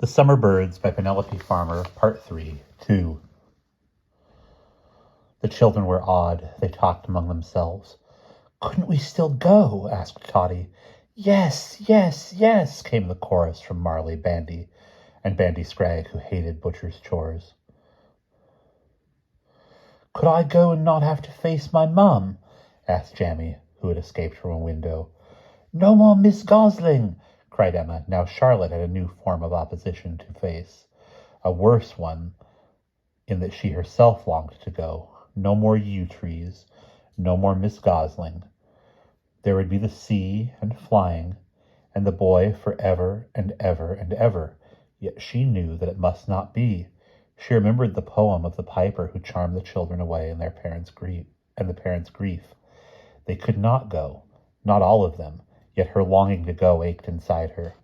The Summer Birds by Penelope Farmer, Part 3, 2. The children were awed. They talked among themselves. "Couldn't we still go?" asked Toddy. "Yes, yes, yes," came the chorus from Marley, Bandy, and Bandy Scragg, who hated butcher's chores. "Could I go and not have to face my mum?" asked Jammy, who had escaped from a window. "No more Miss Gosling!" cried Emma. Now Charlotte had a new form of opposition to face, a worse one in that she herself longed to go. No more yew trees, no more Miss Gosling. There would be the sea and flying, and the boy for ever and ever and ever. Yet she knew that it must not be. She remembered the poem of the piper who charmed the children away in their parents' grief. They could not go, not all of them, yet her longing to go ached inside her.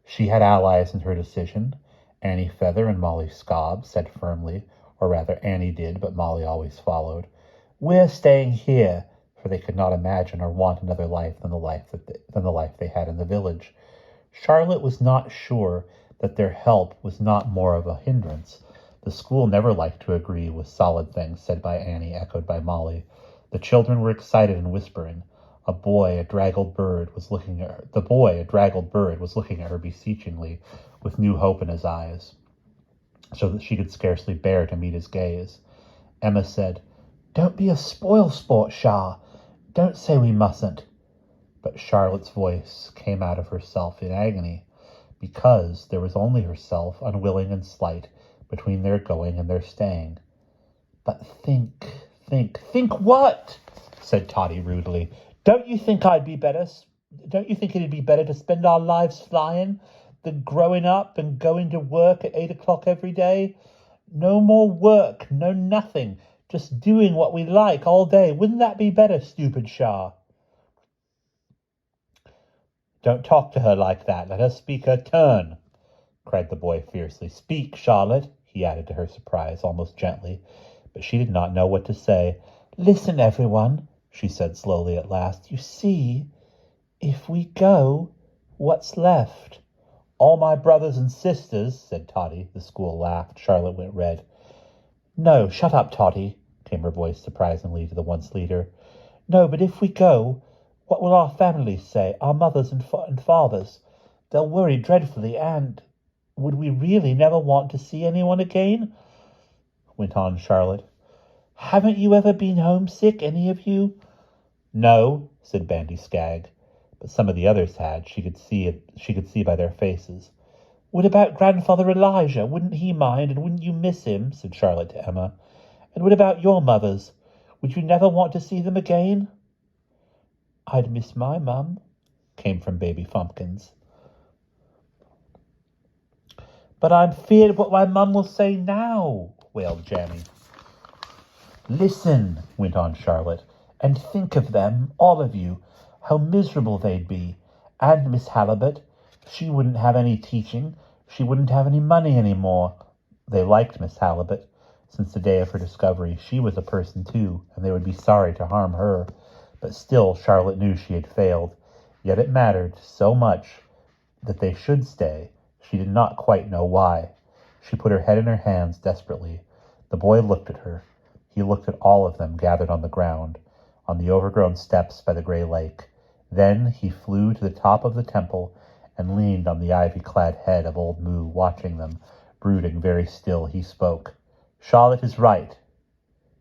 She had allies in her decision. Annie Feather and Molly Scobb said firmly, or rather Annie did, but Molly always followed, "We're staying here," for they could not imagine or want another life than the life they had in the village. Charlotte was not sure that their help was not more of a hindrance. The school never liked to agree with solid things said by Annie, echoed by Molly. The children were excited and whispering. The boy, a draggled bird, was looking at her beseechingly, with new hope in his eyes, so that she could scarcely bear to meet his gaze. Emma said, "Don't be a spoil-sport, Char. Don't say we mustn't." But Charlotte's voice came out of herself in agony, because there was only herself, unwilling and slight, between their going and their staying. "But think what?" said Toddy rudely. Don't you think it'd be better to spend our lives flying than growing up and going to work at 8 o'clock every day? No more work, no nothing, just doing what we like all day. Wouldn't that be better, stupid Char?" "Don't talk to her like that. Let her speak her turn," cried the boy fiercely. "Speak, Charlotte," he added to her surprise, almost gently, but she did not know what to say. "Listen, everyone," she said slowly at last. "You see, if we go, what's left?" "All my brothers and sisters," said Toddy. The school laughed. Charlotte went red. "No, shut up, Toddy," came her voice surprisingly to the once leader. "No, but if we go, what will our families say, our mothers and fathers? They'll worry dreadfully, and would we really never want to see anyone again?" went on Charlotte. "Haven't you ever been homesick, any of you?" "No," said Bandy Scragg, but some of the others had. She could see by their faces. "What about Grandfather Elijah? Wouldn't he mind, and wouldn't you miss him?" said Charlotte to Emma. "And what about your mothers? Would you never want to see them again?" "I'd miss my mum," came from Baby Fumpkins. "But I'm feared what my mum will say now," wailed Jammy. "Listen," went on Charlotte, "and think of them, all of you, how miserable they'd be. And Miss Halibut, she wouldn't have any teaching. She wouldn't have any money any more." They liked Miss Halibut. Since the day of her discovery, she was a person too, and they would be sorry to harm her. But still, Charlotte knew she had failed. Yet it mattered so much that they should stay. She did not quite know why. She put her head in her hands desperately. The boy looked at her. He looked at all of them gathered on the ground, on the overgrown steps by the gray lake. Then he flew to the top of the temple and leaned on the ivy-clad head of old Moo, watching them, brooding very still. He spoke. "Charlotte is right,"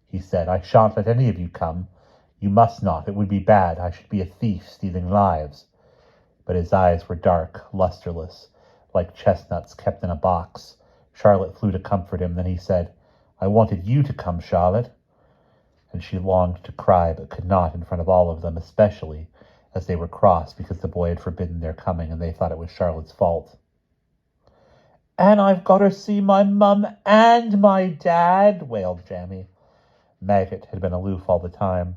he said. "I shan't let any of you come. You must not. It would be bad. I should be a thief stealing lives." But his eyes were dark, lusterless, like chestnuts kept in a box. Charlotte flew to comfort him. Then he said, "I wanted you to come, Charlotte." And she longed to cry, but could not in front of all of them, especially as they were cross because the boy had forbidden their coming and they thought it was Charlotte's fault. "And I've got to see my mum and my dad," wailed Jammy. Maggot had been aloof all the time,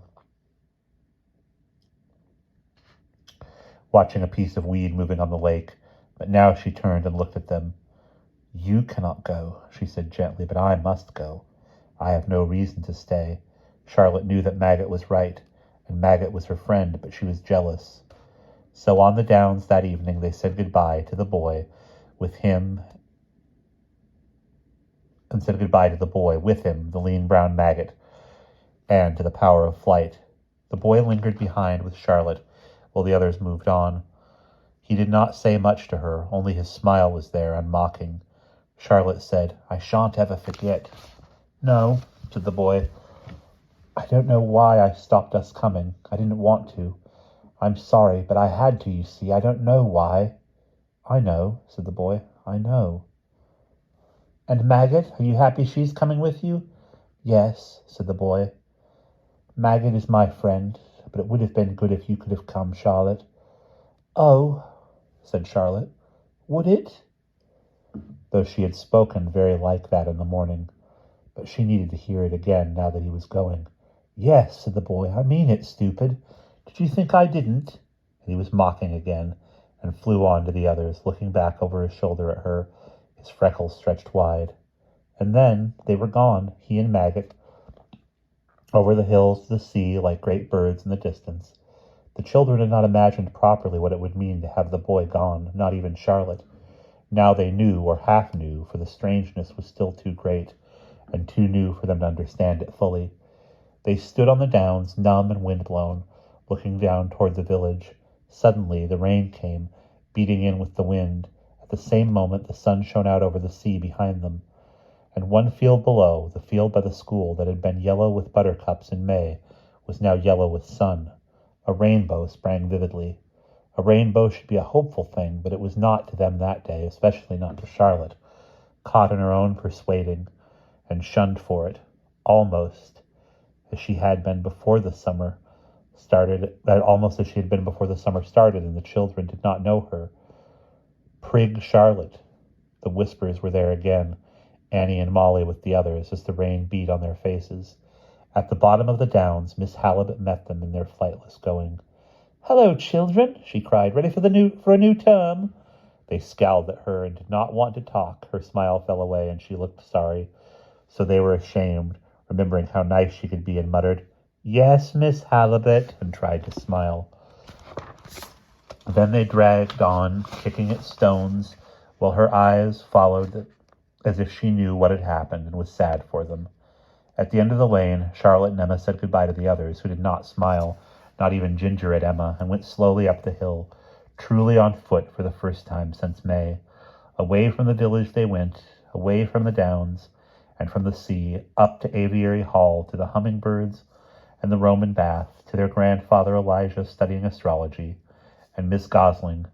watching a piece of weed moving on the lake, but now she turned and looked at them. "You cannot go," she said gently, "but I must go. I have no reason to stay." Charlotte knew that Maggot was right, and Maggot was her friend, but she was jealous. So on the downs that evening they said goodbye to the boy, with him and said goodbye to the boy, with him the lean brown maggot, and to the power of flight. The boy lingered behind with Charlotte while the others moved on. He did not say much to her, only his smile was there, unmocking. Charlotte said, "I shan't ever forget." "No," said the boy. "I don't know why I stopped us coming. I didn't want to. I'm sorry, but I had to, you see. I don't know why." "I know," said the boy. "I know." "And Maggot, are you happy she's coming with you?" "Yes," said the boy. "Maggot is my friend, but it would have been good if you could have come, Charlotte." "Oh," said Charlotte. "Would it?" Though she had spoken very like that in the morning, but she needed to hear it again now that he was going. "Yes," said the boy. "I mean it, stupid. Did you think I didn't?" And he was mocking again, and flew on to the others, looking back over his shoulder at her, his freckles stretched wide. And then they were gone, he and Maggot, over the hills to the sea like great birds in the distance. The children had not imagined properly what it would mean to have the boy gone, not even Charlotte. Now they knew, or half knew, for the strangeness was still too great, and too new for them to understand it fully. They stood on the downs, numb and wind-blown, looking down toward the village. Suddenly the rain came, beating in with the wind. At the same moment the sun shone out over the sea behind them. And one field below, the field by the school that had been yellow with buttercups in May, was now yellow with sun. A rainbow sprang vividly. A rainbow should be a hopeful thing, but it was not to them that day, especially not to Charlotte, caught in her own persuading, and shunned for it, almost as she had been before the summer started, and the children did not know her. Prig Charlotte. The whispers were there again, Annie and Molly with the others, as the rain beat on their faces. At the bottom of the downs, Miss Halibut met them in their flightless going. "Hello, children," she cried. "Ready for a new term?" They scowled at her and did not want to talk. Her smile fell away, and she looked sorry. So they were ashamed, remembering how nice she could be, and muttered, "Yes, Miss Halibut," and tried to smile. Then they dragged on, kicking at stones, while her eyes followed as if she knew what had happened and was sad for them. At the end of the lane, Charlotte and Emma said goodbye to the others, who did not smile, not even Ginger at Emma, and went slowly up the hill, truly on foot for the first time since May. Away from the village they went, away from the downs and from the sea, up to Aviary Hall, to the hummingbirds and the Roman bath, to their grandfather Elijah studying astrology, and Miss Gosling,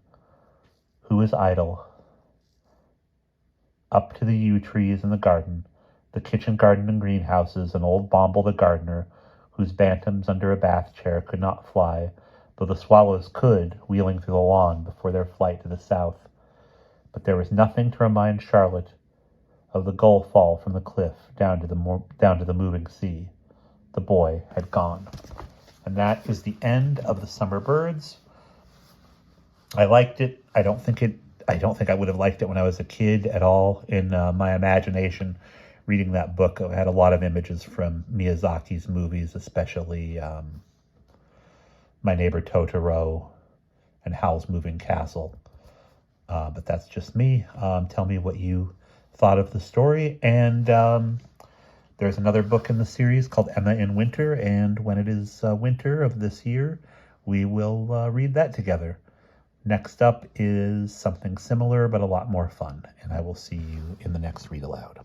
who is idle, up to the yew trees in the garden, the kitchen garden and greenhouses, and old Bomble the gardener, whose bantams under a bath chair could not fly, though the swallows could, wheeling through the lawn before their flight to the south. But there was nothing to remind Charlotte of the gull fall from the cliff down to the moving sea. The boy had gone. And that is the end of The Summer Birds. I liked it. I don't think I would have liked it when I was a kid at all. In my imagination, reading that book, I had a lot of images from Miyazaki's movies, especially My Neighbor Totoro and Howl's Moving Castle. But that's just me. Tell me what you thought of the story. And there's another book in the series called Emma in Winter, and when it is winter of this year, we will read that together. Next up is something similar but a lot more fun, and I will see you in the next read aloud.